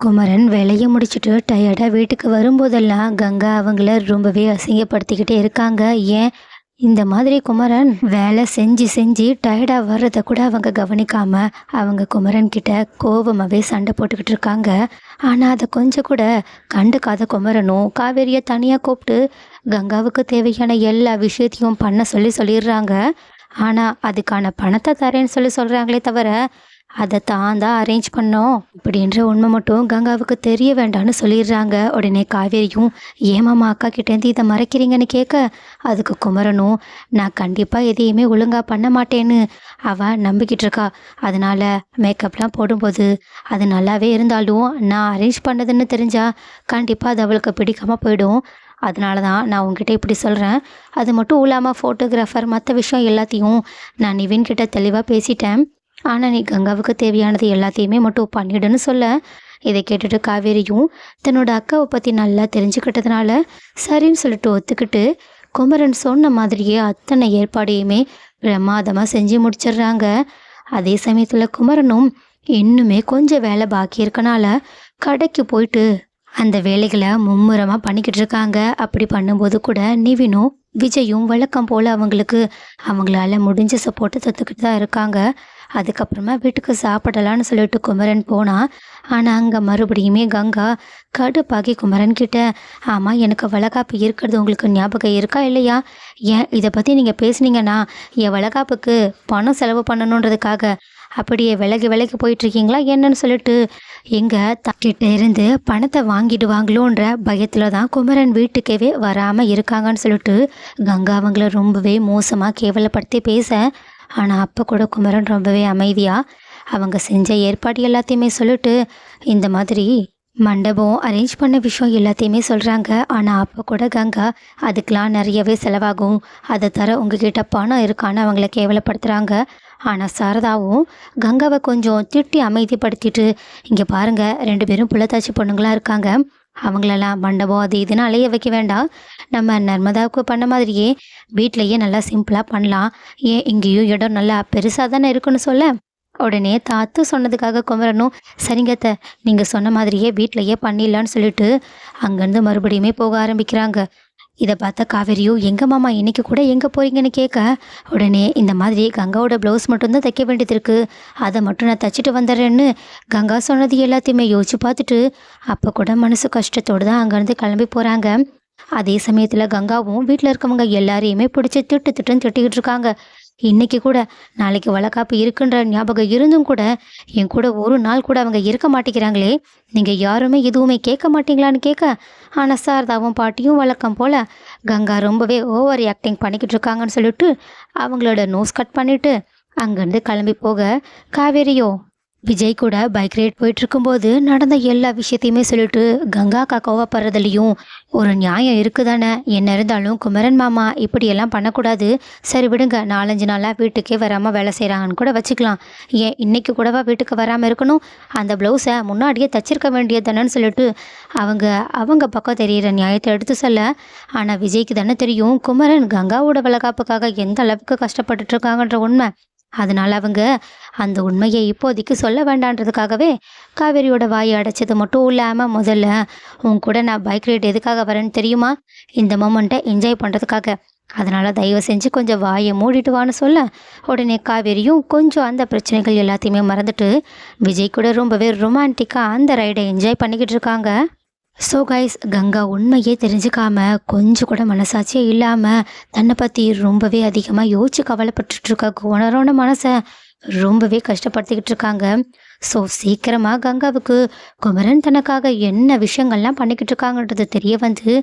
குமரன் வேலையை முடிச்சுட்டு டயர்டாக வீட்டுக்கு வரும்போதெல்லாம் கங்கா அவங்கள ரொம்பவே அசிங்கப்படுத்திக்கிட்டே இருக்காங்க. ஏன் இந்த மாதிரி குமரன் வேலை செஞ்சு செஞ்சு டயர்டாக வர்றதை கூட அவங்க கவனிக்காம அவங்க குமரன் கிட்ட கோபமாகவே சண்டை போட்டுக்கிட்டு இருக்காங்க. ஆனால் அதை கொஞ்சம் கூட கண்டுக்காத குமரனும் காவேரியை தனியாக கூப்பிட்டு கங்காவுக்கு தேவையான எல்லா விஷயத்தையும் பண்ண சொல்லிடுறாங்க. ஆனால் அதுக்கான பணத்தை தரேன்னு சொல்கிறாங்களே தவிர அதை தான் அரேஞ்ச் பண்ணோம் அப்படின்ற உண்மை மட்டும் கங்காவுக்கு தெரிய வேண்டாம்னு சொல்லிடுறாங்க. உடனே காவேரியும் ஏமாமா அக்கா கிட்டேருந்து இதை மறைக்கிறீங்கன்னு கேட்க, அதுக்கு குமரனும் நான் கண்டிப்பாக எதையுமே ஒழுங்காக பண்ண மாட்டேன்னு அவள் நம்பிக்கிட்டு இருக்கா. அதனால மேக்கப்லாம் போடும்போது அது நல்லாவே இருந்தாலும் நான் அரேஞ்ச் பண்ணதுன்னு தெரிஞ்சா கண்டிப்பாக அது அவளுக்கு பிடிக்காமல் போயிடும். அதனால தான் நான் உங்ககிட்ட இப்படி சொல்கிறேன். அது மட்டும் இல்லாமல் ஃபோட்டோகிராஃபர் மற்ற விஷயம் எல்லாத்தையும் நான் நிவின் கிட்ட தெளிவாக பேசிட்டேன். ஆனால் நீ கங்காவுக்கு தேவையானது எல்லாத்தையுமே மட்டும் பண்ணிடுன்னு சொல்ல, இதை கேட்டுட்டு காவேரியும் தன்னோட அக்காவை பற்றி நல்லா தெரிஞ்சுக்கிட்டதுனால சரின்னு சொல்லிட்டு ஒத்துக்கிட்டு குமரன் சொன்ன மாதிரியே அத்தனை ஏற்பாடையுமே பிரமாதமாக செஞ்சு முடிச்சிடுறாங்க. அதே சமயத்தில் குமரனும் இன்னுமே கொஞ்சம் வேலை பாக்கி இருக்கனால கடைக்கு போயிட்டு அந்த வேலைகளை மும்முரமாக பண்ணிக்கிட்டு இருக்காங்க. அப்படி பண்ணும்போது கூட நிவினும் விஜயும் வழக்கம் போல் அவங்களால முடிஞ்ச சப்போர்ட்டை தத்துக்கிட்டு தான் இருக்காங்க. அதுக்கப்புறமா வீட்டுக்கு சாப்பிடலான்னு சொல்லிட்டு குமரன் போனான். ஆனால் அங்கே மறுபடியுமே கங்கா கடுப்பாகி குமரன் கிட்ட, ஆமாம் எனக்கு வளகாப்பு இருக்கிறது உங்களுக்கு ஞாபகம் இருக்கா இல்லையா? ஏன் இதை பற்றி நீங்கள் பேசுனீங்கன்னா என் வளகாப்புக்கு பணம் செலவு பண்ணணுன்றதுக்காக அப்படியே விலகி போயிட்டுருக்கீங்களா என்னன்னு சொல்லிட்டு எங்கள் தக்கிட்ட இருந்து பணத்தை வாங்கிடுவாங்களோன்ற பயத்தில் தான் குமரன் வீட்டுக்கவே வராமல் இருக்காங்கன்னு சொல்லிட்டு கங்கா அவங்கள ரொம்பவே மோசமாக கேவலப்படுத்தி பேச, ஆனால் அப்போ கூட குமரன் ரொம்பவே அமைதியாக அவங்க செஞ்ச ஏற்பாடு எல்லாத்தையுமே சொல்லிட்டு இந்த மாதிரி மண்டபம் அரேஞ்ச் பண்ண விஷயம் எல்லாத்தையுமே சொல்கிறாங்க. ஆனால் அப்போ கூட கங்கா அதுக்கெலாம் நிறையவே செலவாகும், அதை தர உங்ககிட்ட பணம் இருக்கான்னு அவங்கள கேவலப்படுத்துகிறாங்க. ஆனால் சாரதாவும் கங்காவை கொஞ்சம் திட்டி அமைதிப்படுத்திட்டு, இங்கே பாருங்கள் 2 பேரும் புள்ளத்தாச்சி பொண்ணுங்களாக இருக்காங்க, அவங்களெல்லாம் மண்டபம் அது இதுன்னு அலைய வைக்க வேண்டாம். நம்ம நர்மதாவுக்கு பண்ண மாதிரியே வீட்டிலையே நல்லா சிம்பிளாக பண்ணலாம். ஏன் இங்கேயும் இடம் நல்லா பெருசாக தானே இருக்குன்னு சொல்ல, உடனே தாத்து சொன்னதுக்காக குமரனும் சரிங்க அத்தை, நீங்கள் சொன்ன மாதிரியே வீட்டிலையே பண்ணிடலான்னு சொல்லிட்டு அங்கேருந்து மறுபடியுமே போக ஆரம்பிக்கிறாங்க. இதை பார்த்த காவேரியும் எங்க மாமா இன்னைக்கு கூட எங்கே போறீங்கன்னு கேட்க, உடனே இந்த மாதிரி கங்காவோட ப்ளவுஸ் மட்டும்தான் தைக்க வேண்டியது இருக்குது, அதை மட்டும் நான் தைச்சிட்டு வந்துடுறேன்னு கங்கா சொன்னது எல்லாத்தையுமே யோசிச்சு பார்த்துட்டு அப்போ கூட மனசு கஷ்டத்தோடு தான் அங்கேருந்து கிளம்பி போகிறாங்க. அதே சமயத்தில் கங்காவும் வீட்டில் இருக்கவங்க எல்லாரையுமே பிடிச்சி திட்டுன்னு திட்டிக்கிட்டு இருக்காங்க. இன்னைக்கு கூட நாளைக்கு வளகாப்பு இருக்குன்ற ஞாபகம் இருந்தும் கூட என் கூட ஒரு நாள் கூட அவங்க இருக்க மாட்டேங்கிறாங்களே, நீங்கள் யாருமே எதுவுமே கேட்க மாட்டீங்களான்னு கேட்க, ஆனால் சாரதாவும் பாட்டியும் வழக்கம் போல் கங்கா ரொம்பவே ஓவர் ஆக்டிங் பண்ணிக்கிட்டு இருக்காங்கன்னு சொல்லிட்டு அவங்களோட நோஸ் கட் பண்ணிவிட்டு அங்கேருந்து கிளம்பி போக, காவேரியோ விஜய் கூட பைக் ரைட் போயிட்டு இருக்கும்போது நடந்த எல்லா விஷயத்தையுமே சொல்லிட்டு கங்கா அக்கா கோவப்படுறதுலையும் ஒரு நியாயம் இருக்குதானே, என்ன இருந்தாலும் குமரன் மாமா இப்படியெல்லாம் பண்ணக்கூடாது, சரி விடுங்க 4-5 நாளாக வீட்டுக்கே வராமல் வேலை செய்கிறாங்கன்னு கூட வச்சுக்கலாம், ஏன் இன்னைக்கு கூடவா வீட்டுக்கு வராமல் இருக்கணும், அந்த ப்ளவுஸை முன்னாடியே தச்சிருக்க வேண்டியது தானேன்னு சொல்லிட்டு அவங்க பக்கம் தெரிகிற நியாயத்தை எடுத்து சொல்ல, ஆனால் விஜய்க்கு தானே தெரியும் குமரன் கங்காவோட வளகாப்புக்காக எந்த அளவுக்கு கஷ்டப்பட்டுட்டு இருக்காங்கன்ற உண்மை. அதனால் அவங்க அந்த உண்மையை இப்போதைக்கு சொல்ல வேண்டான்றதுக்காகவே காவேரியோட வாயை அடைச்சது மட்டும் இல்லாமல், முதல்ல உன் கூட நான் பைக் ரைட் எதுக்காக வரேன்னு தெரியுமா, இந்த மொமெண்ட்டை என்ஜாய் பண்ணுறதுக்காக, அதனால் தயவு செஞ்சு கொஞ்சம் வாயை மூடிட்டு வான்னு சொல்ல, உடனே காவேரியும் கொஞ்சம் அந்த பிரச்சனைகள் எல்லாத்தையுமே மறந்துட்டு விஜய் கூட ரொம்பவே ரொமான்டிக்காக அந்த ரைடை என்ஜாய் பண்ணிக்கிட்டு இருக்காங்க. ஸோ கைஸ், கங்கா உண்மையே தெரிஞ்சுக்காம கொஞ்சம் கூட மனசாட்சியே இல்லாமல் தன்னை பற்றி ரொம்பவே அதிகமாக யோசிச்சு கவலைப்பட்டுட்டு இருக்க குணரோட மனசை ரொம்பவே கஷ்டப்படுத்திக்கிட்டு இருக்காங்க. ஸோ சீக்கிரமாக கங்காவுக்கு குமரன் தனக்காக என்ன விஷயங்கள்லாம் பண்ணிக்கிட்டு இருக்காங்கன்றது தெரிய வந்து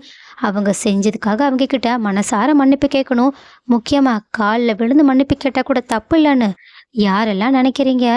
அவங்க செஞ்சதுக்காக அவங்க கிட்ட மனசார மன்னிப்பு கேட்கணும். முக்கியமாக காலில் விழுந்து மன்னிப்பு கேட்டால் கூட தப்பு இல்லைன்னு யாரெல்லாம் நினைக்கிறீங்க?